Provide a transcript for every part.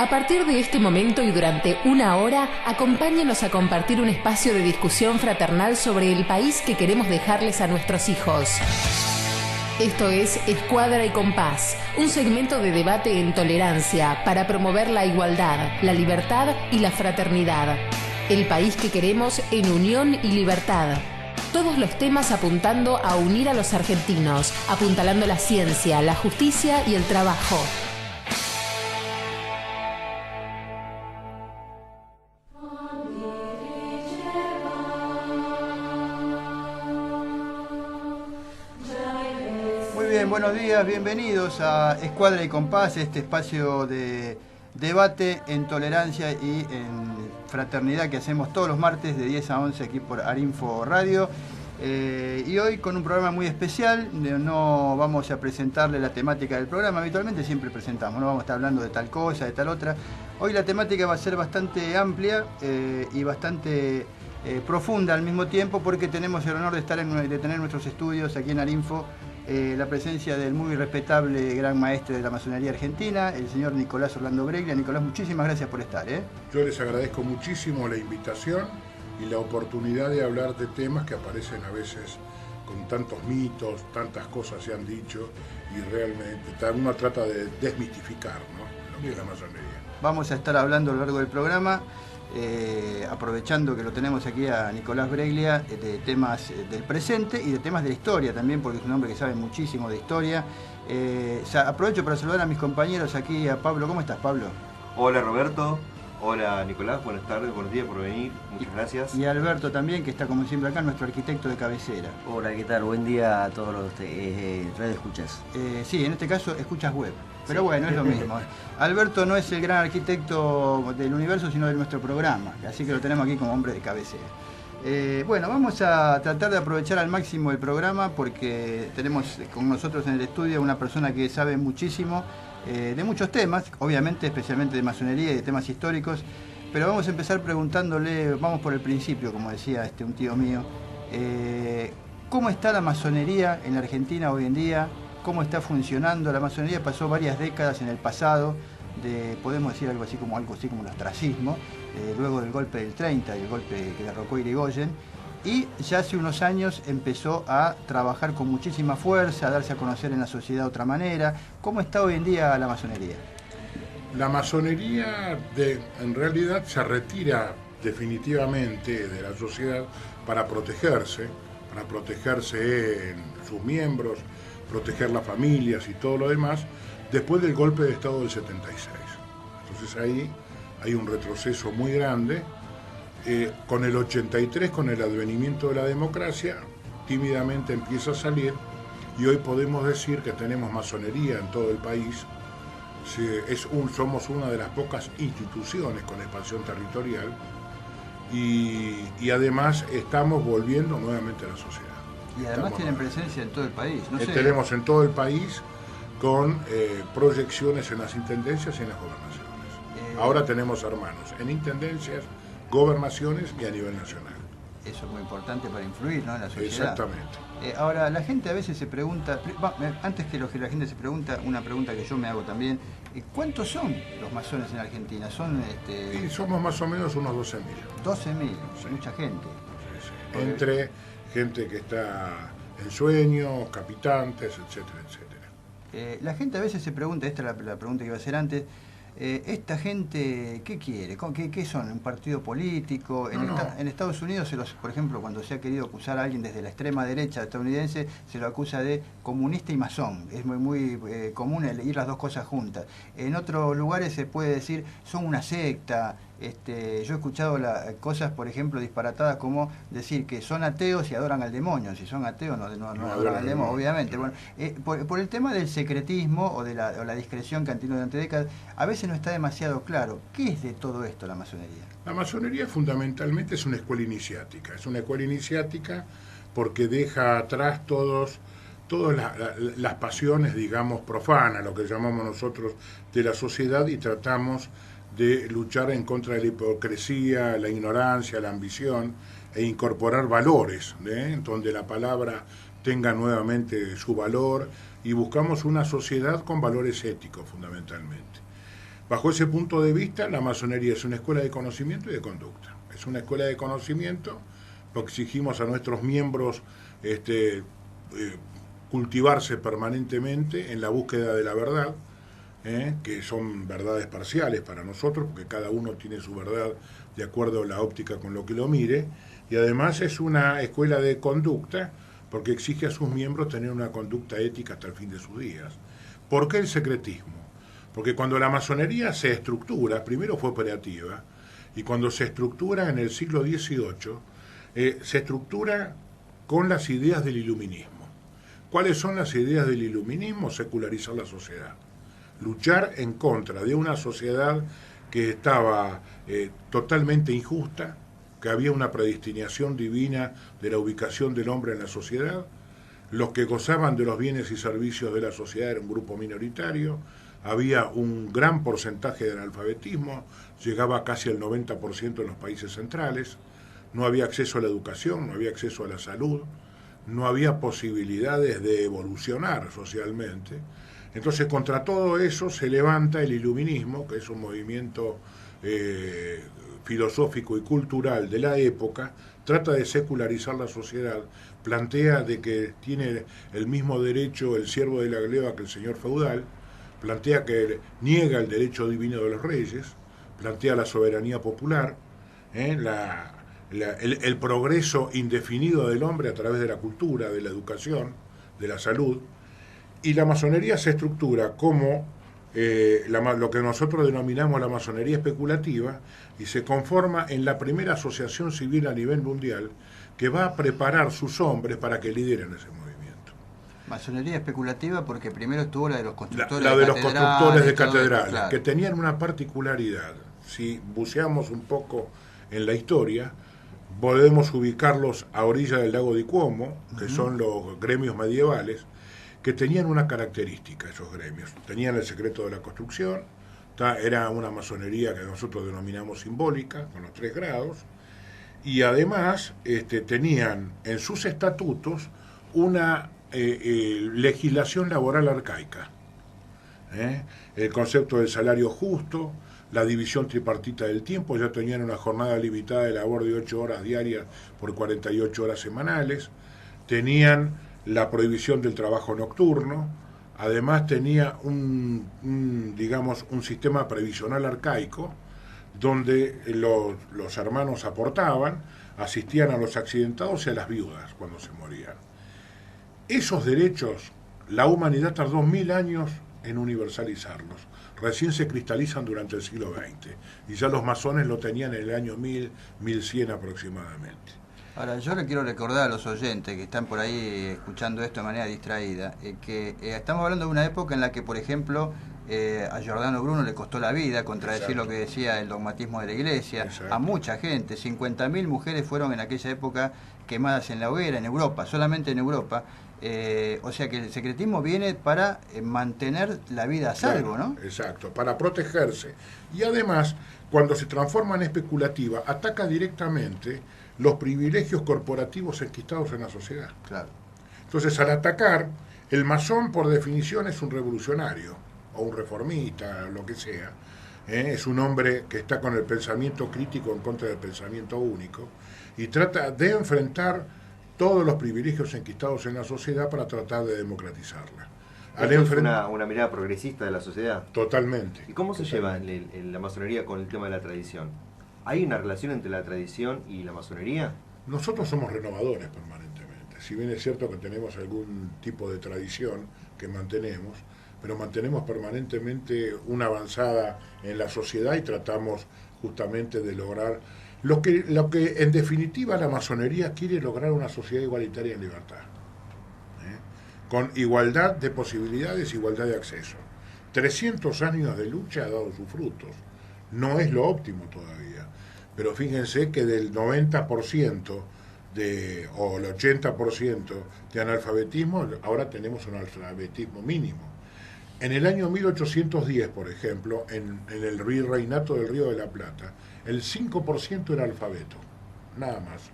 A partir de este momento y durante una hora, acompáñenos a compartir un espacio de discusión fraternal sobre el país que queremos dejarles a nuestros hijos. Esto es Escuadra y Compás, un segmento de debate en tolerancia para promover la igualdad, la libertad y la fraternidad. El país que queremos en unión y libertad. Todos los temas apuntando a unir a los argentinos, apuntalando la ciencia, la justicia y el trabajo. Buenos días, bienvenidos a Escuadra y Compás, este espacio de debate en tolerancia y en fraternidad que hacemos todos los martes de 10 a 11 aquí por Arinfo Radio. Y hoy con un programa muy especial. No vamos a presentarle la temática del programa, habitualmente siempre presentamos, no vamos a estar hablando de tal cosa, de tal otra. Hoy la temática va a ser bastante amplia y bastante profunda al mismo tiempo, porque tenemos el honor de tener nuestros estudios aquí en Arinfo. La presencia del muy respetable gran maestre de la masonería argentina, el señor Nicolás Orlando Breglia. Nicolás, muchísimas gracias por estar. Yo les agradezco muchísimo la invitación y la oportunidad de hablar de temas que aparecen a veces con tantos mitos, tantas cosas se han dicho, y realmente uno trata de desmitificar, ¿no?, lo que es la masonería. Vamos a estar hablando a lo largo del programa, aprovechando que lo tenemos aquí a Nicolás Breglia, de temas del presente y de temas de la historia también, porque es un hombre que sabe muchísimo de historia. Aprovecho para saludar a mis compañeros aquí, a Pablo. ¿Cómo estás, Pablo? Hola, Roberto. Hola, Nicolás. Buenas tardes, buenos días por venir. Muchas gracias. Y Alberto también, que está como siempre acá, nuestro arquitecto de cabecera. Hola, ¿qué tal? Buen día a todos los radioescuchas. Sí, en este caso, escuchas web. Pero sí, bueno, es lo mismo. Alberto no es el gran arquitecto del universo, sino de nuestro programa, así que lo tenemos aquí como hombre de cabecera. Bueno, vamos a tratar de aprovechar al máximo el programa, porque tenemos con nosotros en el estudio una persona que sabe muchísimo de muchos temas, obviamente, especialmente de masonería y de temas históricos, pero vamos a empezar preguntándole, vamos por el principio, como decía un tío mío, ¿cómo está la masonería en la Argentina hoy en día? ¿Cómo está funcionando? La masonería pasó varias décadas en el pasado podemos decir algo así como el ostracismo, luego del golpe del 30, el golpe que derrocó Irigoyen, y ya hace unos años empezó a trabajar con muchísima fuerza, a darse a conocer en la sociedad de otra manera. ¿Cómo está hoy en día la masonería? La masonería en realidad se retira definitivamente de la sociedad para protegerse en sus miembros, proteger las familias y todo lo demás, después del golpe de Estado del 76. Entonces ahí hay un retroceso muy grande. Con el 83, con el advenimiento de la democracia, tímidamente empieza a salir, y hoy podemos decir que tenemos masonería en todo el país. Somos una de las pocas instituciones con expansión territorial, y además estamos volviendo nuevamente a la sociedad. Y además tienen presencia en todo el país. Tenemos en todo el país con proyecciones en las intendencias y en las gobernaciones. Ahora tenemos hermanos en intendencias, gobernaciones y a nivel nacional. Eso es muy importante para influir, ¿no?, en la sociedad. Exactamente. Ahora, la gente a veces se pregunta, antes que la gente se pregunta, una pregunta que yo me hago también, ¿cuántos son los masones en Argentina? Y somos más o menos unos 12.000. 12.000, sí. Mucha gente. Sí. Entre gente que está en sueños, capitantes, etcétera, etcétera. La gente a veces se pregunta, esta es la pregunta que iba a hacer antes, ¿esta gente qué quiere? ¿Qué son? ¿Un partido político? En Estados Unidos, por ejemplo, cuando se ha querido acusar a alguien desde la extrema derecha estadounidense, se lo acusa de comunista y masón. Es muy común ir las dos cosas juntas. En otros lugares se puede decir, son una secta. Yo he escuchado cosas, por ejemplo, disparatadas como decir que son ateos y adoran al demonio. Si son ateos no adoran al demonio, obviamente. Bueno, por el tema del secretismo o la discreción que han tenido durante décadas, a veces no está demasiado claro. ¿Qué es de todo esto la masonería? La masonería fundamentalmente es una escuela iniciática. Es una escuela iniciática porque deja atrás todas las pasiones, digamos, profanas, lo que llamamos nosotros, de la sociedad, y tratamos de luchar en contra de la hipocresía, la ignorancia, la ambición, e incorporar valores, donde la palabra tenga nuevamente su valor, y buscamos una sociedad con valores éticos fundamentalmente. Bajo ese punto de vista, la masonería es una escuela de conocimiento y de conducta. Es una escuela de conocimiento porque exigimos a nuestros miembros cultivarse permanentemente en la búsqueda de la verdad, que son verdades parciales para nosotros, porque cada uno tiene su verdad de acuerdo a la óptica con lo que lo mire, y además es una escuela de conducta porque exige a sus miembros tener una conducta ética hasta el fin de sus días. ¿Por qué el secretismo? Porque cuando la masonería se estructura, primero fue operativa, y cuando se estructura en el siglo XVIII, se estructura con las ideas del iluminismo. ¿Cuáles son las ideas del iluminismo? Secularizar la sociedad. Luchar en contra de una sociedad que estaba totalmente injusta, que había una predestinación divina de la ubicación del hombre en la sociedad. Los que gozaban de los bienes y servicios de la sociedad era un grupo minoritario, había un gran porcentaje de analfabetismo, llegaba casi al 90% en los países centrales, no había acceso a la educación, no había acceso a la salud, no había posibilidades de evolucionar socialmente. Entonces, contra todo eso se levanta el iluminismo, que es un movimiento filosófico y cultural de la época, trata de secularizar la sociedad, plantea de que tiene el mismo derecho el siervo de la gleba que el señor feudal, plantea que niega el derecho divino de los reyes, plantea la soberanía popular, el progreso indefinido del hombre a través de la cultura, de la educación, de la salud, y la masonería se estructura como lo que nosotros denominamos la masonería especulativa, y se conforma en la primera asociación civil a nivel mundial que va a preparar sus hombres para que lideren ese movimiento. Masonería especulativa porque primero estuvo la de los constructores de catedrales, claro, que tenían una particularidad. Si buceamos un poco en la historia, podemos ubicarlos a orilla del lago de Como, que son los gremios medievales, que tenían una característica, esos gremios. Tenían el secreto de la construcción, era una masonería que nosotros denominamos simbólica, con los 3 grados, y además tenían en sus estatutos una legislación laboral arcaica. El concepto del salario justo, la división tripartita del tiempo, ya tenían una jornada limitada de labor de 8 horas diarias por 48 horas semanales, tenían la prohibición del trabajo nocturno, además tenía un sistema previsional arcaico, donde los hermanos aportaban, asistían a los accidentados y a las viudas cuando se morían. Esos derechos, la humanidad tardó 1000 años en universalizarlos. Recién se cristalizan durante el siglo XX. Y ya los masones lo tenían en el año 1000, 1100 aproximadamente. Ahora, yo le quiero recordar a los oyentes que están por ahí escuchando esto de manera distraída, que estamos hablando de una época en la que, por ejemplo, a Giordano Bruno le costó la vida contradecir lo que decía el dogmatismo de la Iglesia. Exacto. A mucha gente, 50.000 mujeres fueron en aquella época quemadas en la hoguera, en Europa, solamente en Europa. O sea que el secretismo viene para mantener la vida a salvo, claro, ¿no? Exacto, para protegerse. Y además, cuando se transforma en especulativa, ataca directamente los privilegios corporativos enquistados en la sociedad. Claro. Entonces, al atacar, el masón por definición es un revolucionario, o un reformista, lo que sea. Es un hombre que está con el pensamiento crítico en contra del pensamiento único, y trata de enfrentar todos los privilegios enquistados en la sociedad para tratar de democratizarla. Es una mirada progresista de la sociedad. Totalmente. ¿Y cómo se lleva la masonería con el tema de la tradición? ¿Hay una relación entre la tradición y la masonería? Nosotros somos renovadores permanentemente. Si bien es cierto que tenemos algún tipo de tradición que mantenemos, pero mantenemos permanentemente una avanzada en la sociedad y tratamos justamente de lograr lo que en definitiva la masonería quiere: lograr una sociedad igualitaria en libertad, con igualdad de posibilidades, igualdad de acceso. 300 años de lucha ha dado sus frutos. No es lo óptimo todavía, pero fíjense que del 90% o el 80% de analfabetismo, ahora tenemos un analfabetismo mínimo. En el año 1810, por ejemplo, en el virreinato del Río de la Plata, el 5% era alfabeto, nada más.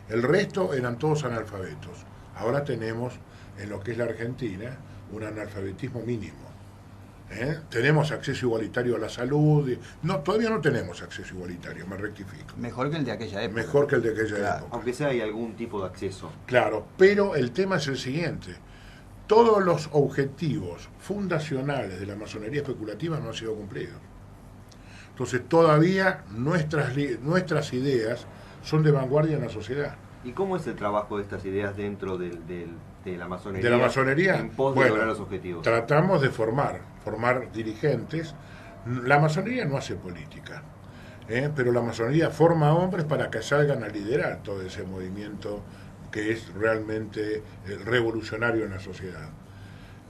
El resto eran todos analfabetos. Ahora tenemos, en lo que es la Argentina, un analfabetismo mínimo. Tenemos acceso igualitario a la salud. No, todavía no tenemos acceso igualitario, me rectifico. Mejor que el de aquella época. Mejor que el de aquella Claro. época. Aunque sea hay algún tipo de acceso. Claro, pero el tema es el siguiente. Todos los objetivos fundacionales de la masonería especulativa no han sido cumplidos. Entonces todavía nuestras ideas son de vanguardia en la sociedad. ¿Y cómo es el trabajo de estas ideas dentro de la masonería? De la masonería, En pos de lograr los objetivos. tratamos de formar dirigentes. La masonería no hace política, pero la masonería forma hombres para que salgan a liderar todo ese movimiento que es realmente revolucionario en la sociedad.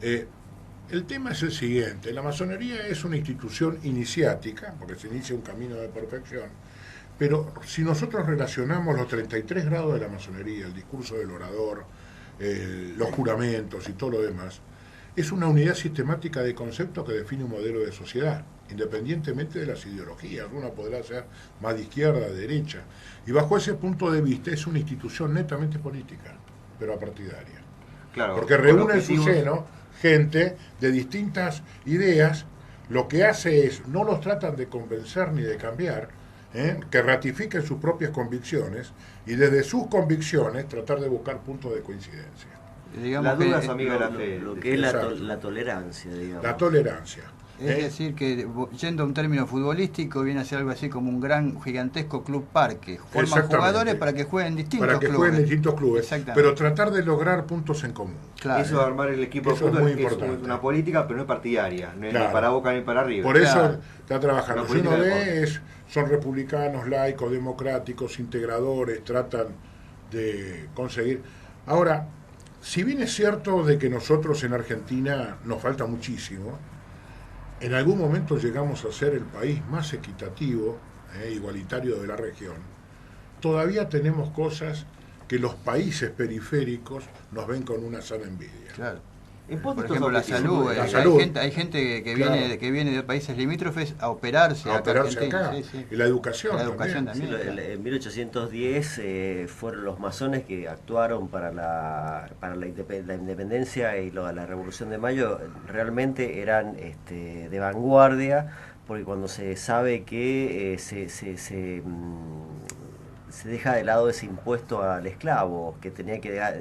El tema es el siguiente: la masonería es una institución iniciática, porque se inicia un camino de perfección, pero si nosotros relacionamos los 33 grados de la masonería, el discurso del orador, los juramentos y todo lo demás, es una unidad sistemática de conceptos que define un modelo de sociedad, independientemente de las ideologías. Una podrá ser más de izquierda, de derecha, y bajo ese punto de vista es una institución netamente política, pero apartidaria. Claro, Porque con reúne en su objetivos- seno gente de distintas ideas. Lo que hace es, no los tratan de convencer ni de cambiar, que ratifiquen sus propias convicciones, y desde sus convicciones tratar de buscar puntos de coincidencia. Digamos La que, duda es amiga de la fe. Lo que es Exacto. la tolerancia, digamos. La tolerancia. es decir, que yendo a un término futbolístico, viene a ser algo así como un gran, gigantesco club parque. Forman Exactamente. jugadores para que jueguen en distintos Para que clubes. jueguen en distintos clubes, Exactamente. pero tratar de lograr puntos en común. Claro. Eso de armar el equipo de Eso es fútbol muy es importante. una política, pero no es partidaria. No es Claro. ni para Boca ni para River. Por eso Claro. está trabajando. Una Si uno política de ve, son republicanos, laicos, democráticos, integradores, tratan de conseguir. Ahora, si bien es cierto de que nosotros en Argentina nos falta muchísimo, en algún momento llegamos a ser el país más equitativo, igualitario de la región, todavía tenemos cosas que los países periféricos nos ven con una sana envidia. Claro. En pos de Por estos ejemplo, la objetivos, salud. La Hay salud. hay gente que Claro. viene de países limítrofes a operarse A operarse Argentina. acá. Sí, sí. Y la educación, La educación también. también. Sí, en 1810 fueron los masones que actuaron para la independencia y la Revolución de Mayo. Realmente eran de vanguardia, porque cuando se sabe que se deja de lado ese impuesto al esclavo, que tenía que dar,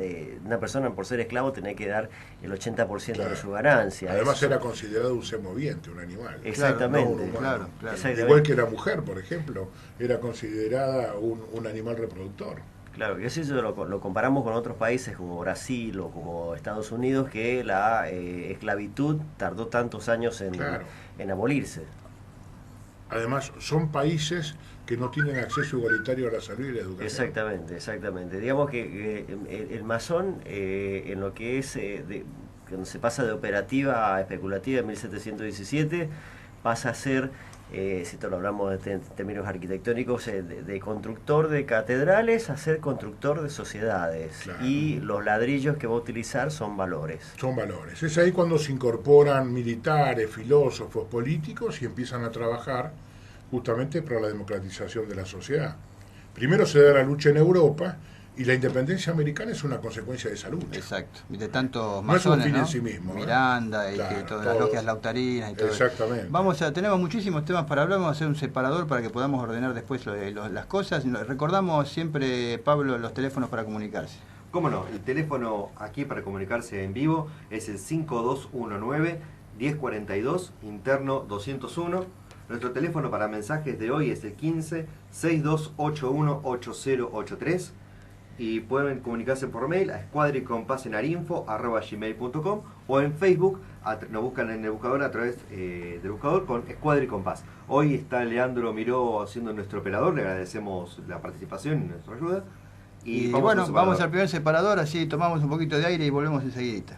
una persona por ser esclavo tenía que dar el 80% Claro. de su ganancia. Además Eso- era considerado un ser moviente, un animal. Exactamente. No un humano. Claro, claro. Exactamente. Igual que la mujer, por ejemplo, era considerada un animal reproductor. Claro, y eso lo comparamos con otros países como Brasil o como Estados Unidos, que la esclavitud tardó tantos años Claro. en abolirse. Además, son países que no tienen acceso igualitario a la salud y la educación. Exactamente, exactamente. Digamos que el masón, en lo que es, cuando se pasa de operativa a especulativa en 1717, pasa a ser, si esto lo hablamos en términos arquitectónicos, de constructor de catedrales a ser constructor de sociedades. Claro. Y los ladrillos que va a utilizar son valores. Son valores. Es ahí cuando se incorporan militares, filósofos, políticos y empiezan a trabajar justamente para la democratización de la sociedad. Primero se da la lucha en Europa y la independencia americana es una consecuencia de esa lucha. Exacto. Y de tantos No es un masones, fin ¿no? en sí mismo, Miranda y Claro, que todas todos. las logias lautarinas y todo eso. Exactamente. Tenemos muchísimos temas para hablar, vamos a hacer un separador para que podamos ordenar después las cosas. Recordamos siempre, Pablo, los teléfonos para comunicarse. ¿Cómo no? El teléfono aquí para comunicarse en vivo es el 5219-1042, interno 201. Nuestro teléfono para mensajes de hoy es el 15-6281-8083. Y pueden comunicarse por mail a escuadricompasenarinfo@gmail.com o en Facebook, nos buscan en el buscador a través del buscador con Escuadra y Compás. Hoy está Leandro Miró siendo nuestro operador, le agradecemos la participación y nuestra ayuda. Y vamos a un bueno, separador. vamos al primer separador, así tomamos un poquito de aire y volvemos enseguida.